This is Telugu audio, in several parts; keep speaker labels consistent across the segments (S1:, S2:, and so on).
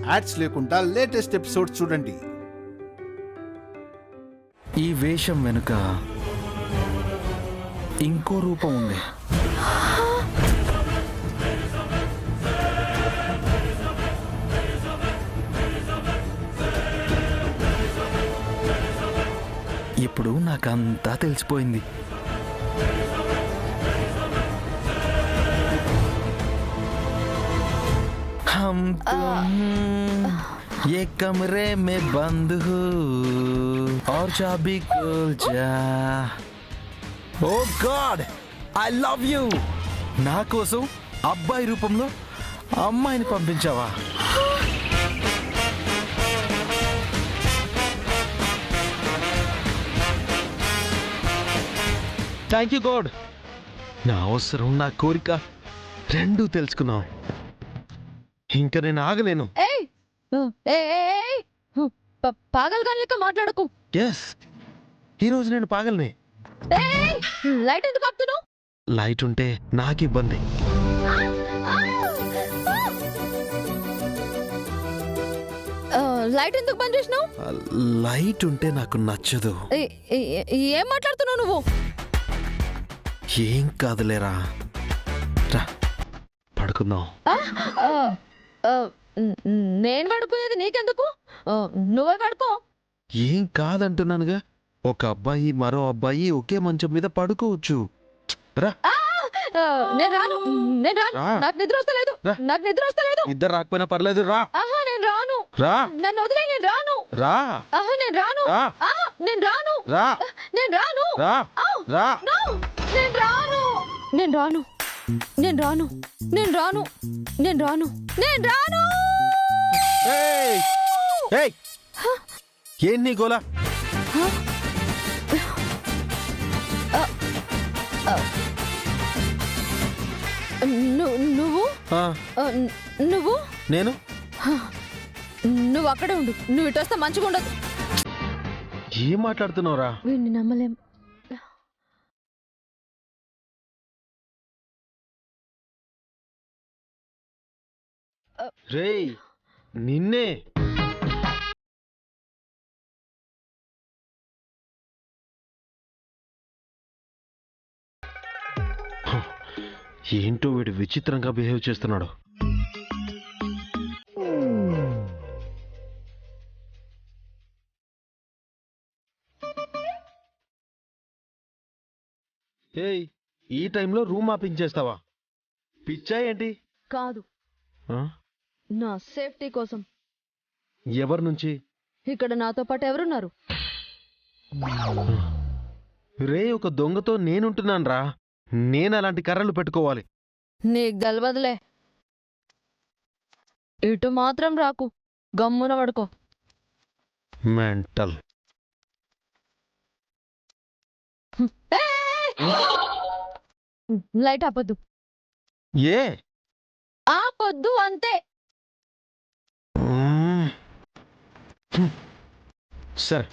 S1: యాడ్స్ లేకుండా లేటెస్ట్ ఎపిసోడ్స్ చూడండి.
S2: ఈ వేషం వెనుక ఇంకో రూపం ఉంది. ఇప్పుడు నాకంతా తెలిసిపోయింది. हम तुम ये कमरे में बंद हो और चाबी खुल जा. ఓ గాడ్, ఐ లవ్ యూ. నా కోసం అబ్బాయి రూపంలో అమ్మాయిని పంపించావా? Thank you God. నా అవసరం, నా కోరిక రెండూ తెలుసుకున్నావు. ఇంకా నేను ఆగలేను.
S3: పాగల్గా లెక్క మాట్లాడకు.
S2: ఎస్, ఈరోజు నేను పాగల్ని.
S3: లైట్ ఎందుకు ఆపుతున్నావు?
S2: లైట్ ఉంటే నాకు ఇబ్బంది.
S3: లైట్ ఎందుకు బంద్ చేసినావు?
S2: లైట్ ఉంటే నాకు నచ్చదు.
S3: ఏం మాట్లాడుతున్నావు నువ్వు?
S2: ఏం కాదులేరా, రా పడుకుందాం.
S3: నేను పడుకునేది నీకెందుకు? నువ్వే పడుకో.
S2: ఏం కాదంటున్నానుగా. ఒక అబ్బాయి మరో అబ్బాయి ఒకే మంచం మీద పడుకోవచ్చు. రా.
S3: నేను రాను. నాకు నిద్ర వస్తలేదు. నాకు నిద్ర వస్తలేదు.
S2: ఇద్దరు రాకపోయినా పర్లేదు, రా.
S3: నేను రాను.
S2: రా.
S3: నన్ను వదిలే, నేను రాను.
S2: రా.
S3: నేను రాను. నేను రాను.
S2: రా.
S3: నేను రాను.
S2: రా. రా.
S3: నేను రాను. నేను రాను. నేను రాను. నేను రాను. నేను రాను. నేను రాను.
S2: ఏం నీ గోలా?
S3: నువ్వు నువ్వు
S2: నేను
S3: నువ్వు అక్కడే ఉండు. నువ్వు ఇటు వస్తే మంచిగా ఉండదు.
S2: ఏం మాట్లాడుతున్నావురా?
S3: వీడిని నమ్మలేం.
S2: రేయ్, నిన్నే. ఏంటో వీడు విచిత్రంగా బిహేవ్ చేస్తున్నాడు. ఏయ్, ఈ టైంలో రూమ్ ఆపించేస్తావా? పిచ్చా ఏంటి?
S3: కాదు, నా సేఫ్టీ కోసం.
S2: ఎవరి నుంచి?
S3: ఇక్కడ నాతో పాటు ఎవరున్నారు?
S2: రే, ఒక దొంగతో నేనుంటున్నాను రా. నేను అలాంటి కర్రలు పెట్టుకోవాలి.
S3: నీకు గెలవదులే. ఇటు మాత్రం రాకు. గమ్మున పడుకో.
S2: మెంటల్.
S3: లైట్ ఆపొద్దు.
S2: ఏ
S3: ఆపొద్దు అంతే.
S2: సరే.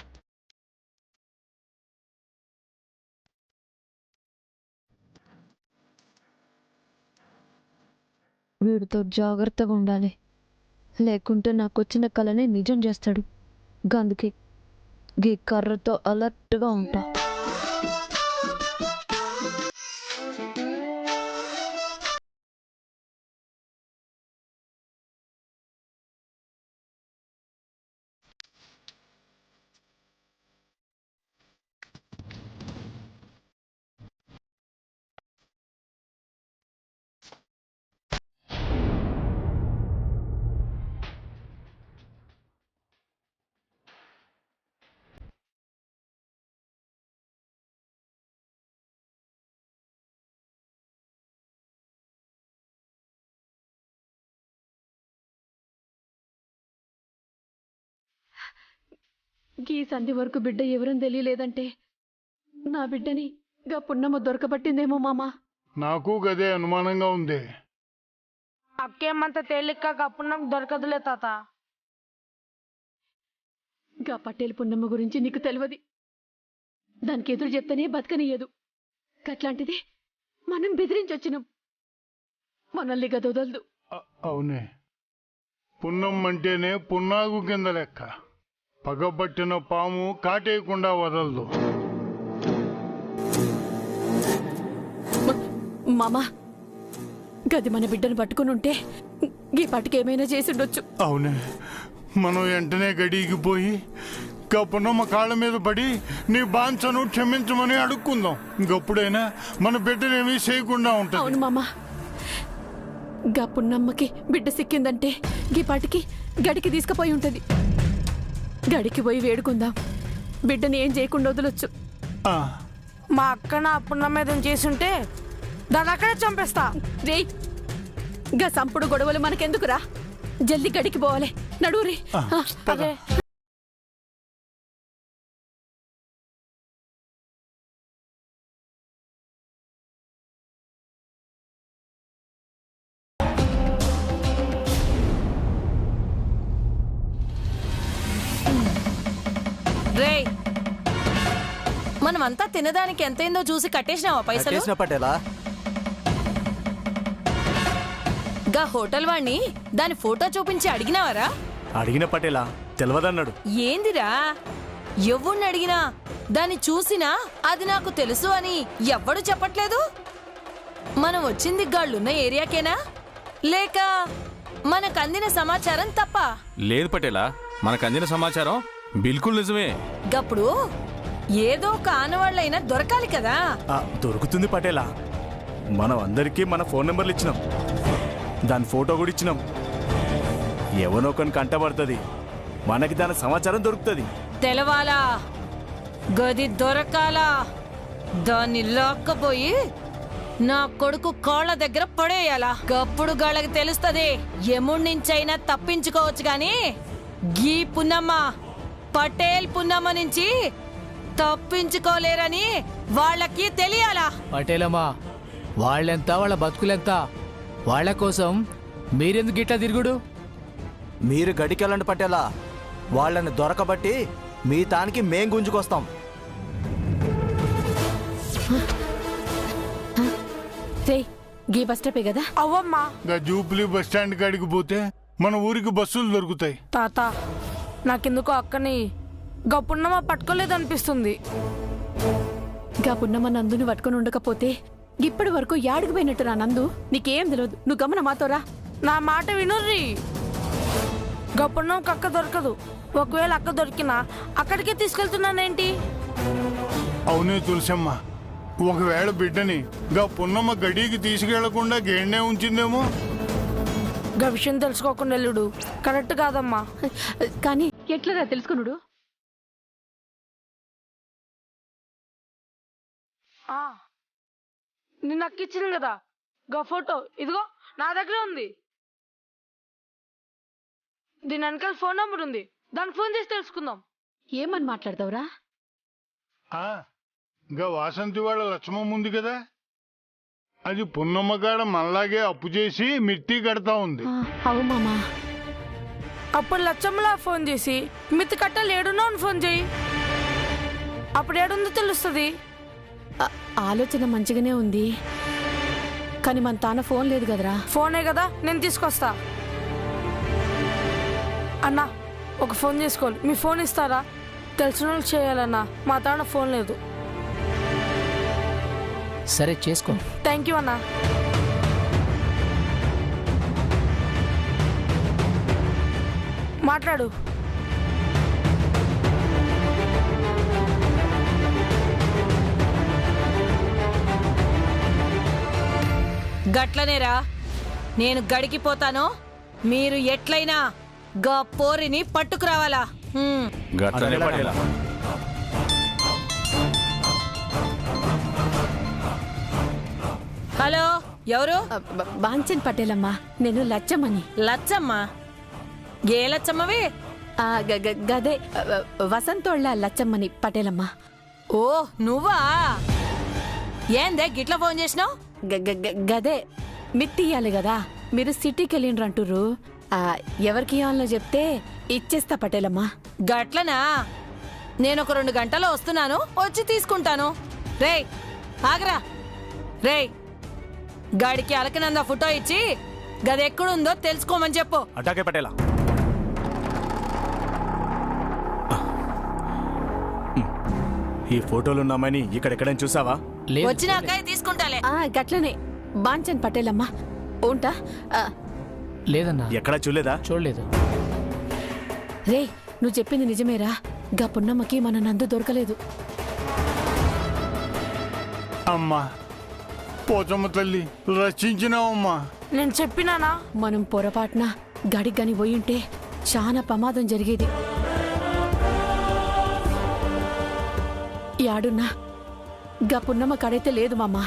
S3: వీడితో జాగ్రత్తగా ఉండాలి, లేకుంటే నాకొచ్చిన కళని నిజం చేస్తాడు. గందుకే గీ కర్రతో అలర్ట్గా ఉంటా. గీ సంధి వరకు బిడ్డ ఎవరని తెలియలేదంటే నా బిడ్డని గా పున్నమ్మ దొరకబట్టిందేమో మామా.
S4: నాకు గదే అనుమానంగా ఉంది.
S5: అక్కేమంత తేలిగ్గా పున్నం దొరకదులే తాత.
S3: గా పట్టేలు పున్నమ్మ గురించి నీకు తెలియదు. దానికి ఎదురు చెప్తేనే బతకనియదు. గట్లాంటిది మనం బెదిరించొచ్చినాం. మనల్ని గదొదలదు.
S4: అవునే, పున్నం అంటేనే పున్నాగు కింద లెక్క. పగబట్టిన పాము కాటేయకుండా వదలదు.
S6: మామా గది మన బిడ్డను పట్టుకుని ఉంటే ఈ పాటికి ఏమైనా చేసి ఉండొచ్చు.
S4: అవునే, మనం వెంటనే గడికి పోయి పున్నమ్మ కాళ్ళ మీద పడి నీ బాంచను క్షమించమని అడుక్కుందాం. ఇంకప్పుడైనా మన బిడ్డనేమీ చేయకుండా ఉంటాం.
S6: అవును మామా, గా పున్నమ్మకి బిడ్డ సిక్కిందంటే ఈ పాటికి గడికి తీసుకుపోయి ఉంటది. గడికి పోయి వేడుకుందాం, బిడ్డని ఏం చేయకుండా వదలొచ్చు.
S5: మా అక్క నా పున్నం మీద చేసుంటే దాన్ని అక్కడే చంపేస్తా.
S6: రేయ్, గా సంపుడు గొడవలు మనకెందుకురా? జల్దీ గడికి పోవాలి, నడువురి.
S5: అదే
S7: రేయ్, మనమంతా తినడానికి ఎంతైందో చూసి కట్టేసినావా పైసలు?
S8: పటేలా
S7: గా హోటల్ వాణ్ణి దాని ఫోటో చూపించి అడిగినావరా?
S8: అడిగిన పటేలా తెలవదన్నాడు.
S7: ఏందిరా, ఎవ్వుణ్ణి అడిగినా దాన్ని చూసినా అది నాకు తెలుసు అని ఎవ్వడు చెప్పట్లేదు. మనం వచ్చింది గాళ్ళున్న ఏరియాకేనా, లేక మనకు అందిన సమాచారం తప్ప?
S9: లేదు పటేలా, మనకు అందిన సమాచారం బిల్కుల్ నిజమే.
S7: గప్పుడు ఏదో ఒక ఆనవాళ్ళైనా దొరకాలి కదా.
S8: దొరుకుతుంది పటేలా. మనం అందరికీ మన ఫోన్ నెంబర్లు ఇచ్చినాం, దాని ఫోటో కూడా ఇచ్చినాం. ఎవనో కొన్ని కంటపడుతుంది, మనకి దాని సమాచారం దొరుకుతుంది.
S7: తెలవాలా, గది దొరకాలా, దాన్ని లాక్కపోయి నా కొడుకు కాళ్ళ దగ్గర పడేయాలా. గప్పుడు గాళ్ళకి తెలుస్తుంది ఎముడి నుంచైనా తప్పించుకోవచ్చు గాని గీ పున్నమ్మ, పటేల్ పున్నమ్మ నుంచి తప్పించుకోలేరని వాళ్ళకి తెలియాలా.
S10: పటేలమ్మా, వాళ్ళెంత, వాళ్ళ బతుకులెంత, వాళ్ళ కోసం మీరెందుకు ఇట్లా తిరుగుడు?
S8: మీరు గడికెళ్ళండి పటేలా, వాళ్ళని దొరకబట్టి మీ తానికి మేం గుంజుకొస్తాం.
S6: రేయ్, గీ బస్ స్టాపే కదా?
S5: అవ్వమ్మా.
S4: జూబ్లీ బస్ స్టాండ్ కాడికి పోతే మన ఊరికి బస్సులు దొరుకుతాయి.
S5: తాత, నాకెందుకో అక్కని గప్పున్నమ్మ పట్టుకోలేదనిపిస్తుంది.
S6: గా పున్నమ్మ నందుని పట్టుకుని ఉండకపోతే ఇప్పటి వరకు యాడికి పోయినట్టు రా నందు? నీకేం తెలియదు, నువ్వు గమన మాతోరా.
S5: నా మాట వినుర్రి. గప్పున్నమ్మకి అక్క దొరకదు. ఒకవేళ అక్క దొరికినా అక్కడికే తీసుకెళ్తున్నానేంటి?
S4: అవునే తులసమ్మ, ఒకవేళ బిడ్డని పున్నమ్మ గడికి తీసుకెళ్లకుండా గేడ్నే ఉంచిందేమో.
S5: గా విషయం తెలుసుకోకుండా వెళ్ళుడు కరెక్ట్ కాదమ్మా.
S6: కానీ ఎట్లరా తెలుసుకున్నాడు?
S5: నిన్న అక్క ఇచ్చింది కదా గా ఫోటో, ఇదిగో నా దగ్గర ఉంది. దీని వెనకాల ఫోన్ నంబర్ ఉంది, దానికి ఫోన్ చేసి తెలుసుకుందాం.
S6: ఏమని మాట్లాడతావురా?
S4: వాసంతి వాళ్ళ లక్ష్మమ్మ ఉంది కదా, అది పున్నమ్మ కాడ మనలాగే అప్పు చేసి మిట్టి కడతా ఉంది.
S6: అవు మామా.
S5: అప్పుడు లచ్చమ్మలా ఫోన్ చేసి మిత్తి కట్టాలి ఏడున్నా ఫోన్ చేయి, అప్పుడు ఏడుందో తెలుస్తుంది.
S6: ఆలోచన మంచిగానే ఉంది, కానీ మన తాన ఫోన్ లేదు కదరా.
S5: ఫోనే కదా, నేను తీసుకొస్తా. అన్నా, ఒక ఫోన్ చేసుకోవాలి, మీ ఫోన్ ఇస్తారా? తెలిసిన వాళ్ళు చేయాలన్నా, మా తాన ఫోన్ లేదు.
S10: సరే చేసుకో.
S5: థ్యాంక్ యూ అన్నా. మాట్లాడు.
S7: గట్లనేరా, నేను గడికిపోతాను, మీరు ఎట్లయినా గా పోరిని పట్టుకురావాలా.
S9: గట్లనే పటేలా.
S7: హలో, ఎవరు?
S6: బాంచన్ పటేలమ్మా, నేను లచ్చమ్మని.
S7: లచ్చమ్మ? ఏ లచ్చమ్మవి?
S6: గదే వసంతోళ్ళ లచ్చమ్మని పటేలమ్మా.
S7: ఓ నువ్వా? ఏందే గిట్ల ఫోన్ చేసినావు?
S6: గదే మిత్తి ఇయ్యాలి కదా, మీరు సిటీకి వెళ్ళిండ్రు అంటుర్రు. ఎవరికి ఇవ్వాలో చెప్తే ఇచ్చేస్తా పటేలమ్మా.
S7: గట్లనా? నేను ఒక 2 గంటల్లో వస్తున్నాను, వచ్చి తీసుకుంటాను. రేయ్ ఆగరా. రేయ్, గాడికి అలకనంద ఫోటో ఇచ్చి గది ఎక్కడుందో తెలుసుకోమని చెప్పు.
S8: అటాకే పటేలా. ఈ ఫోటోలు ఉన్నామని ఇక్కడెక్కడైనా చూసావా?
S10: లేదు
S7: వచ్చినాక తీసుకుంటాలే.
S6: గట్లనే బాంచన్ పటేలమ్మా ఉంటా.
S10: లేదన్నా,
S8: ఎక్కడా చూడలేదా?
S10: చూడలేదు.
S6: రే నువ్వు చెప్పింది నిజమేరా, గా పున్నమ్మకి మన నందు దొరకలేదు.
S4: అమ్మా పోచమ్మ తల్లి రచించినావమ్మా.
S5: నేను చెప్పినానా?
S6: మనం పొరపాటున గడికి గాని పోయింటే చాలా ప్రమాదం జరిగేది. యాడున్నా గా పున్నమ్మ కడైతే లేదు మామ,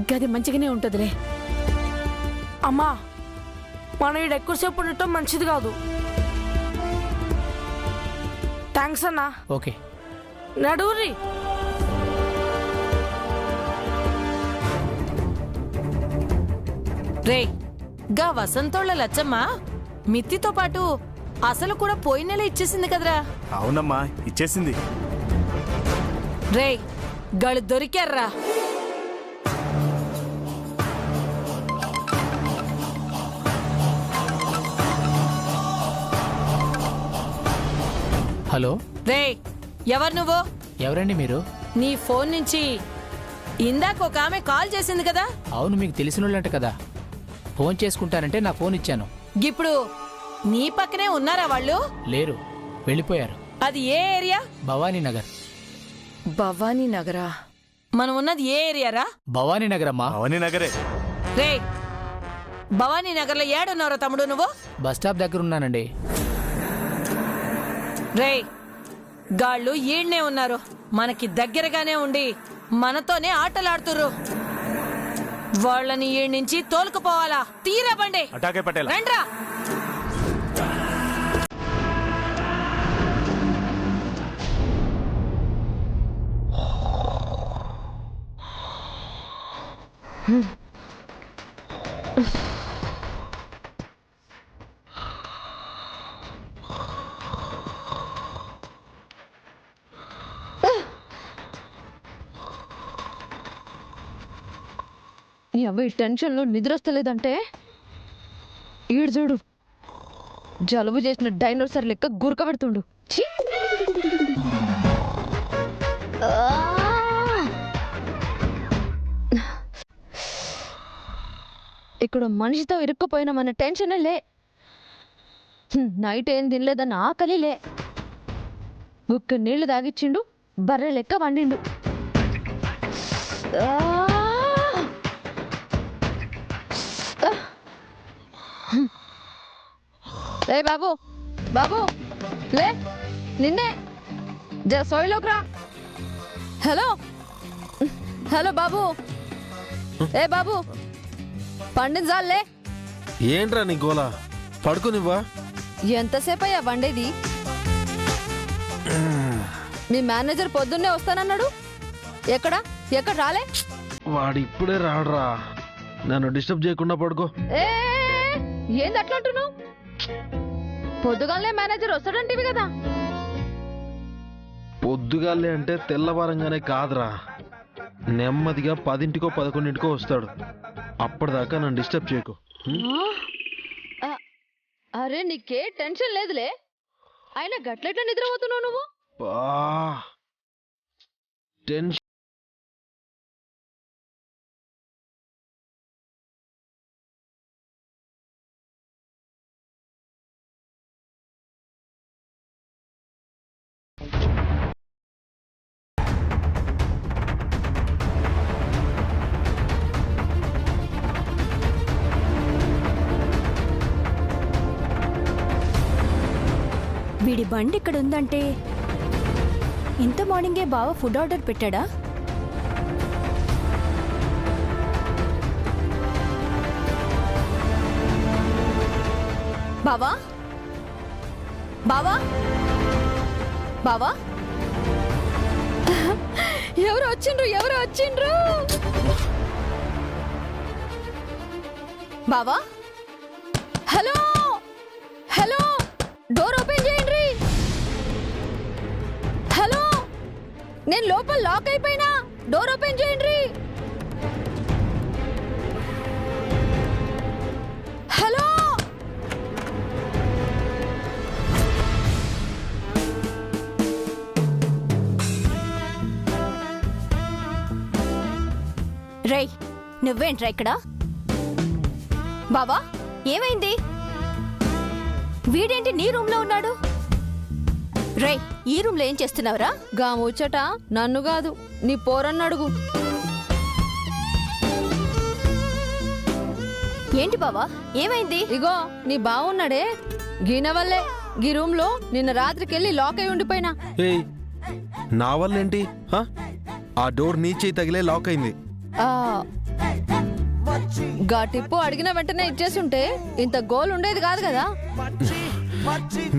S6: గది మంచిగానే ఉంటదిలే.
S5: అమ్మా మనం ఈడ ఎక్కువసేపు ఉండటం మంచిది కాదు. థ్యాంక్స్ అన్నా.
S10: ఓకే
S5: నడువురి.
S7: రే గా వసంతోళ్ళ లచ్చమ్మ మిత్తితో పాటు అసలు కూడా పోయిన నెల ఇచ్చేసింది కదరా?
S8: అవునమ్మా, ఇచ్చేసింది.
S7: రే గళ్ళు దొరికారా?
S10: హలో,
S7: రే ఎవరు నువ్వు?
S10: ఎవరండి మీరు?
S7: నీ ఫోన్ నుంచి ఇందాక ఒక ఆమె కాల్ చేసింది కదా?
S10: అవును, మీకు తెలిసిన వాళ్ళంట కదా. ఫోన్ చేసుకుంటానంటే నా ఫోన్ ఇచ్చాను.
S7: ఇప్పుడు నీ పక్కనే ఉన్నారా వాళ్ళు?
S10: లేరు, వెళ్ళిపోయారు.
S7: అది ఏ ఏరియా?
S10: భవానీ నగర్.
S7: భవానీ నగరా? మనం ఉన్నది ఏ ఏరియారా?
S10: భవానీ నగర్ అమ్మా.
S8: అవని నగరే.
S7: రే భవానీ నగర్లో ఏడున్నారో తమ్ముడు నువ్వు?
S10: బస్ స్టాప్ దగ్గర ఉన్నానండి.
S7: రే గాళ్ళు ఈడ్నే ఉన్నారు, మనకి దగ్గరగానే ఉండి మనతోనే ఆటలాడుతుర్రు. వాళ్ళని ఈడ్ నుంచి తోలుకుపోవాలా? తీరా బండి.
S8: అటాకే పటేలా.
S7: రండ్రా.
S3: అవి టెన్షన్లో నిద్ర వస్తలేదంటే ఈడు చూడు జలుబు చేసిన డైనోసార్ లెక్క గురక పెడుతుండు. ఛీ! ఇక్కడ మనిషితో ఇరుక్కుపోయినామన్న టెన్షనే లే. నైట్ ఏం తినలేదన్న ఆకలి లే. గుక్క నీళ్లు తాగిచ్చిండు, బర్రె లెక్క వండిండు. ఏ బాబు బాబు లే, నిన్నే జర సోయిలోకి రా. హలో హలో బాబు, ఏ బాబు పండించాలే.
S2: ఏంట్రా నీ గోలా? పడుకునివ్వా?
S3: ఎంతసేపు అయ్యా వండేది? మీ మేనేజర్ పొద్దున్నే వస్తానన్నాడు, ఎక్కడ రాలే?
S2: వాడు ఇప్పుడే రాడురా, నన్ను డిస్టర్బ్ చేయకుండా పడుకో.
S3: ఏంది అట్లా అంటున్నావు? పొద్దుగాలే మేనేజర్ వస్తాడంటివి కదా.
S2: పొద్దుగాలే అంటే తెల్లవారంగానే కాదురా, నెమ్మదిగా 10కో 11కో వస్తాడు. అప్పటిదాకా నన్ను డిస్టర్బ్ చేయకు.
S3: అరే నీకే టెన్షన్ లేదులే, అయినా గట్లెట్లా నిద్రపోతున్నావు నువ్వు?
S2: టెన్షన్
S11: వీడి బండి ఇక్కడ ఉందంటే ఇంత మార్నింగే బావ ఫుడ్ ఆర్డర్ పెట్టాడా? బావా బావా బావా,
S3: ఎవరు వచ్చిండ్రు?
S11: బావా
S3: హలో హలో, డోర్ ఓపెన్ చేయండి. హలో, నేను లోపల లాక్ అయిపోయినా, డోర్ ఓపెన్ చేయండి. హలో
S11: రేయ్ నువ్వేంట్రా ఇక్కడ? బావా ఏమైంది? వీడేంటి నీ రూమ్ లో ఉన్నాడు? రేయ్ ఈ రూమ్ లో ఏం చేస్తున్నావురా?
S3: గా ముచ్చట నన్ను కాదు నీ పోరన్న అడుగు.
S11: ఏంటి బావా ఏమైంది?
S3: ఇగో నీ బావున్నాడే గీన వల్లే గీ రూమ్ లో నిన్న రాత్రికెళ్ళి లాక్ అయి ఉండిపోయినా.
S2: ఏయ్ నా వల్ల ఏంటి? ఆ డోర్ నీ చేయి తగిలే లాక్ అయింది.
S3: గా టిప్పు అడిగిన వెంటనే ఇచ్చేసుంటే ఇంత గోల్ ఉండేది కాదు కదా.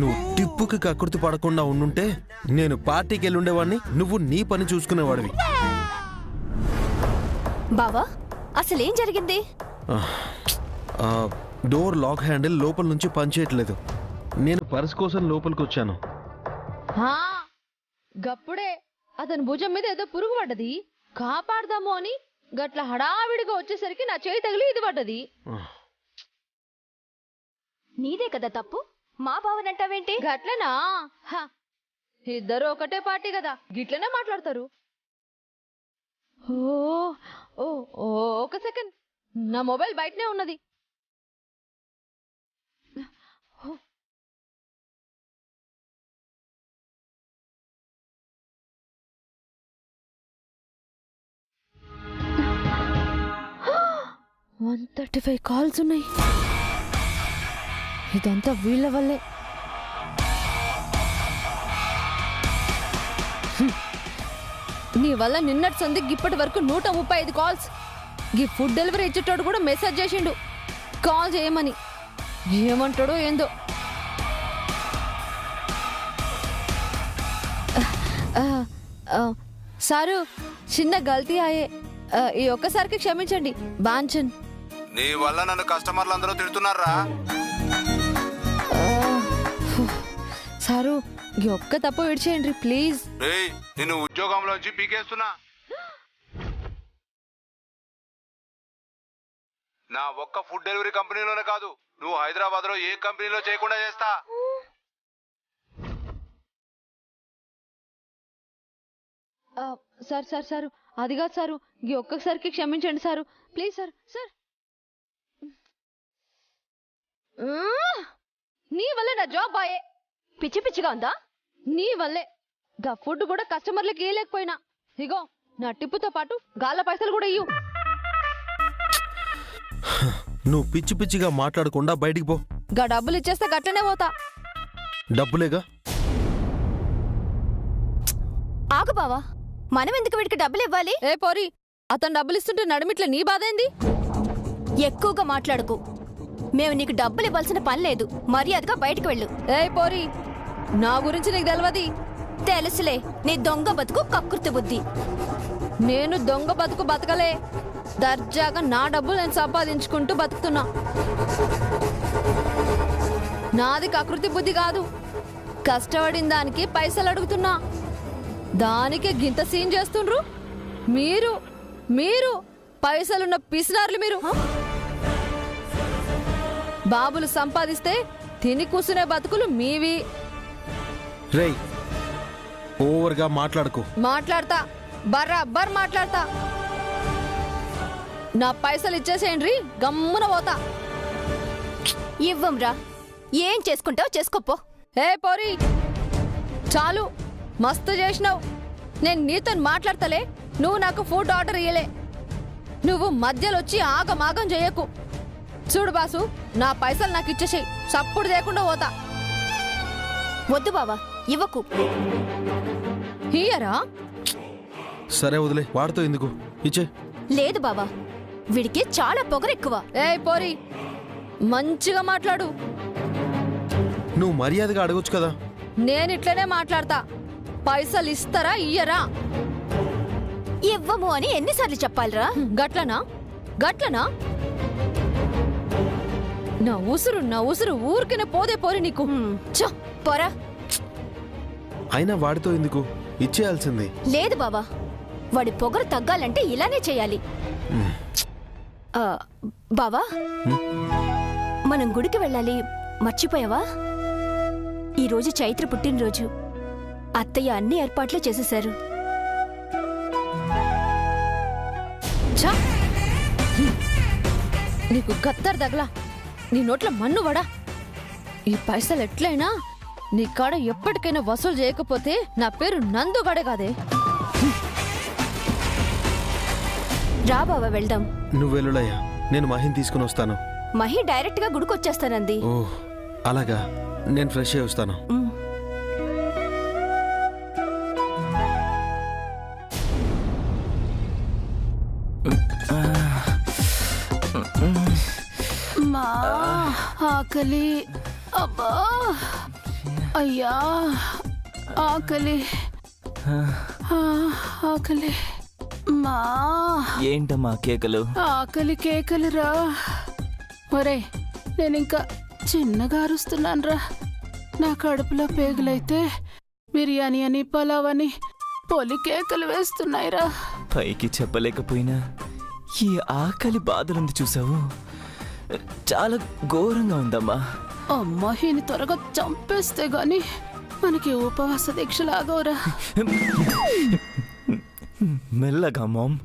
S2: నువ్వు టిప్పుకి కకృతి పడకుండా ఉండుంటే నేను పార్టీకి వెళ్ళి ఉండేవాడిని, నువ్వు నీ పని చూసుకునేవాడివి.
S11: బావా అసలేం జరిగింది?
S2: డోర్ లాక్ హ్యాండిల్ లోపల నుంచి పనిచేయట్లేదు. నేను పర్స్ కోసం లోపలికి వచ్చాను.
S3: గప్పుడే అతని భుజం మీద ఏదో పురుగు పడ్డది, కాపాడదాము అని గట్ల హడావిడిగా వచ్చేసరికి నా చేయి తగిలి ఇది పడ్డది.
S11: నీదే కదా తప్పు, మా బావనంటావేంటి?
S3: గట్లనా? ఇద్దరు ఒకటే పార్టీ కదా, గిట్లనే మాట్లాడతారు. ఓ ఒక సెకండ్, నా మొబైల్ బయటనే ఉన్నది. 135 కాల్స్ ఉన్నాయి. ఇదంతా వీళ్ళ వల్లే. నీ వల్ల నిన్నటి సందికి ఇప్పటి వరకు 135 కాల్స్. ఈ ఫుడ్ డెలివరీ ఇచ్చేటోడు కూడా మెసేజ్ చేసిండు కాల్ చేయమని. ఏమంటాడో ఏందో. సారు చిన్న గల్తీ ఆయే, ఈ ఒక్కసారికి క్షమించండి. బాంచన్
S12: నీ వల్ల నన్ను కస్టమర్లు అందరూ తిడుతున్నారా?
S3: సారు ఈ ఒక్క తప్పు విడిచేయండి ప్లీజ్.
S12: నిన్ను ఉద్యోగంలోంచి పీకేస్తున్నా. నా ఒక్క ఫుడ్ డెలివరీ కంపెనీలోనే కాదు, నువ్వు హైదరాబాద్ లో ఏ కంపెనీలో చేయకుండా చేస్తా.
S3: సార్ సార్ సారు అది కాదు సారు, ఈ ఒక్కసారికి క్షమించండి సారు ప్లీజ్. సార్ సార్ నీ వల్లే నా జాబ్ బాయే.
S11: పిచ్చి పిచ్చిగా ఉందా?
S3: నీ వల్లే గా ఫుడ్ కూడా కస్టమర్లకి ఇయ్యలేకపోయినా. ఇగో నా టిప్పుతో పాటు గాళ్ళ పైసలు కూడా ఇయ్యు.
S2: నువ్వు పిచ్చి పిచ్చిగా మాట్లాడకుండా బయటికి పో.
S3: గా డబ్బులు ఇచ్చేస్తే గట్లనే పోతా.
S2: డబ్బులేగా?
S11: ఆగు బావా, మనం ఎందుకు వీడికి డబ్బులు ఇవ్వాలి?
S3: ఏ పోరి, అతను డబ్బులు ఇస్తుంటే నడిమిట్ల నీ బాధేంది?
S11: ఎక్కువగా మాట్లాడుకు. మేము నీకు డబ్బులు ఇవ్వాల్సిన పని లేదు, మర్యాదగా బయటకు వెళ్ళు.
S3: ఏ పోరి, నా గురించి నీకు తెలియదు.
S11: తెలుసులే, నీ దొంగ బతుకు కక్కుర్తి బుద్ధి.
S3: నేను దొంగ బతుకు బతకలే, దర్జాగా నా డబ్బులు నేను సంపాదించుకుంటూ బతుకుతున్నా. నాది కకృతి బుద్ధి కాదు, కష్టపడిన దానికి పైసలు అడుగుతున్నా. దానికి గింత సీన్ చేస్తుండ్రు మీరు. మీరు పైసలున్న పిసినార్లు మీరు. బాబులు సంపాదిస్తే తిని కూసునే బతుకులు మీవి.
S2: రేయ్ ఓవర్గా మాట్లాడుకో.
S3: మాట్లాడతా, బర్రాబర్ మాట్లాడతా. నా పైసలు ఇచ్చేసేయండి, గమ్మున పోతా.
S11: ఇవ్వంరా, ఏం చేసుకుంటావు చేసుకోపో.
S3: ఏ పోరి, చాలు మస్తు చేసినావు. నేను నీతో మాట్లాడతలే, నువ్వు నాకు ఫుడ్ ఆర్డర్ ఇయ్యలే. నువ్వు మధ్యలో వచ్చి ఆగమాగం చేయకు. చూడు బాసు, నా పైసలు నాకు ఇచ్చేసేయి, సప్పుడు చేయకుండా పోతా.
S11: వద్దు బావా, ఇవ్వకు.
S3: ఇయ్యరా?
S2: సరే వదిలే, వాడితో ఎందుకు, ఇచ్చే.
S11: లేదు బావా, వీడికి చాలా పొగరెక్కువ.
S3: ఏ పోరి, మంచిగా మాట్లాడు.
S2: నువ్వు మర్యాదగా అడగొచ్చు కదా.
S3: నేను ఇట్లనే మాట్లాడతా. పైసలు ఇస్తారా ఇయ్యరా?
S11: ఇవ్వము అని ఎన్నిసార్లు చెప్పాలిరా?
S3: గట్లనా? గట్లనా? నా ఉసురు ఊరికనే పోదే పోరి నీకు.
S11: పోరా.
S2: అయినా వాడితో ఎందుకు, ఇచ్చేయాల్సింది.
S11: లేదు బావా, వాడి పొగరు తగ్గాలంటే ఇలానే చేయాలి. బావా, మనం గుడికి వెళ్ళాలి, మర్చిపోయావా? ఈరోజు చైత్ర పుట్టినరోజు. అత్తయ్య అన్ని ఏర్పాట్లు చేసేశారు.
S3: ఛ! నీకు గత్తర్ తగలా, నీ నోట్ల మన్ను వడా. ఈ పైసలు ఎట్లయినా నీ కాడ ఎప్పటికైనా వసూలు చేయకపోతే నా పేరు నందుగడే కాదే.
S11: రా బావా వెళ్దాం.
S2: నువ్వు వెలుడయ్యా, నేను మహిని తీసుకుని వస్తాను.
S11: మహి డైరెక్ట్ గా గుడికొచ్చేస్తానంది.
S2: ఓ అలాగా, నేను ఫ్రెష్ అయ్యి వస్తాను.
S6: మా ఆకలి, అబ్బా అయ్యా ఆకలి, ఆకలి మా.
S13: ఏంటమ్మా కేకలు?
S6: ఆకలి కేకలురా. ఒరే నేనింకా చిన్నగా అరుస్తున్నాను రా. నా కడుపులో పేగులైతే బిర్యానీ అని పలావ్ అని పొలి కేకలు వేస్తున్నాయిరా.
S13: పైకి చెప్పలేకపోయినా ఈ ఆకలి బాధలుంది చూసావు, చాలా ఘోరంగా ఉందమ్మా.
S6: అమ్మా ఈయన త్వరగా చంపేస్తే గాని మనకి ఉపవాస దీక్షలాగోరా.
S13: మెల్లగా మామ్.